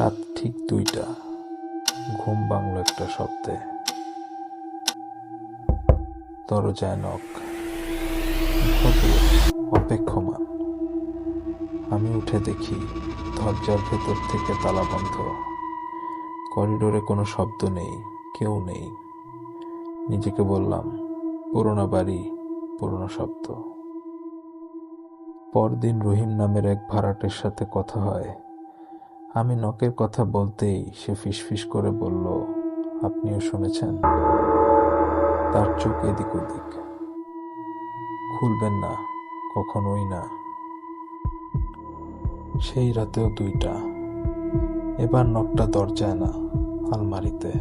রাত ঠিক 2টা। ঘুম ভাঙল একটা শব্দে। দরজায় নক। ভদ্র, অপেক্ষমান। আমি উঠে দেখি দরজার ভেতর থেকে তালা বন্ধ। করিডোরে কোনো শব্দ নেই, কেউ নেই। নিজেকে বললাম, পুরোনো বাড়ি, পুরোনো শব্দ। পরদিন রহিম নামের এক ভাড়াটের সাথে কথা হয়। আমি নকের কথা বলতেই সে ফিসফিস করে বলল, আপনিও শুনেছেন? তার চোখ এদিক ওদিক। খুলবেন না, কখনোই না। সেই রাতেও 2টা। এবার নকটা দরজায় না, আলমারিতে,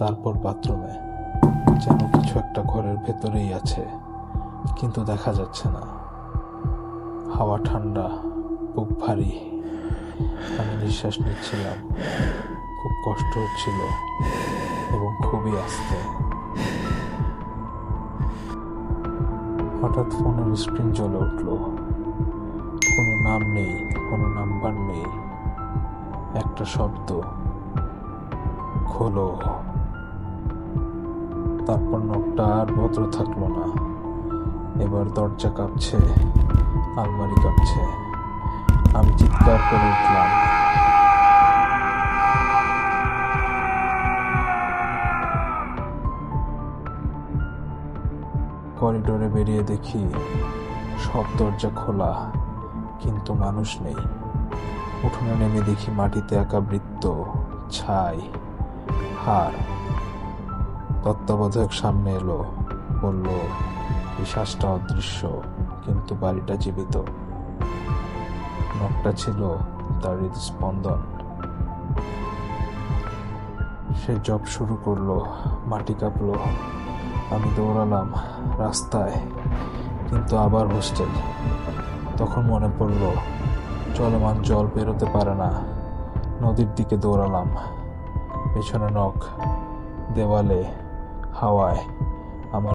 তারপর বাথরুমে। যেন কিছু একটা ঘরের ভেতরেই আছে, কিন্তু দেখা যাচ্ছে না। হাওয়া ঠান্ডা, বুক ভারী। আমি নিঃশ্বাস নিচ্ছিলাম, খুব কষ্ট হচ্ছিল এবং খুবই আস্তে। হঠাৎ ফোনের স্ক্রিন জ্বলে উঠল। কোনো নাম নেই, কোনো নাম্বার নেই, একটা শব্দ, খোলো। তারপর নকটা আর ভদ্র থাকলো না। এবার দরজা কাঁপছে, আলমারি কাঁপছে। আমি চিৎকার করে উঠলাম, করিডোরে বেরিয়ে দেখি সব দরজা খোলা, কিন্তু মানুষ নেই। উঠোনে নেমে দেখি মাটিতে আঁকা বৃত্ত, ছাই, হাড়। তত্ত্বাবধায়ক সামনে এলো, বলল, এই শ্বাসটা অদৃশ্য, কিন্তু বাড়িটা জীবিত। নকটা ছিল তার হৃদস্পন্দন। সে জব শুরু করলো, মাটি কাঁপলো। আমি দৌড়ালাম রাস্তায়, কিন্তু আবার হোস্টেল। তখন মনে পড়ল, চলমান জল বেরোতে পারে না। নদীর দিকে দৌড়ালাম। পেছনে নখ, দেওয়ালে, হাওয়ায়।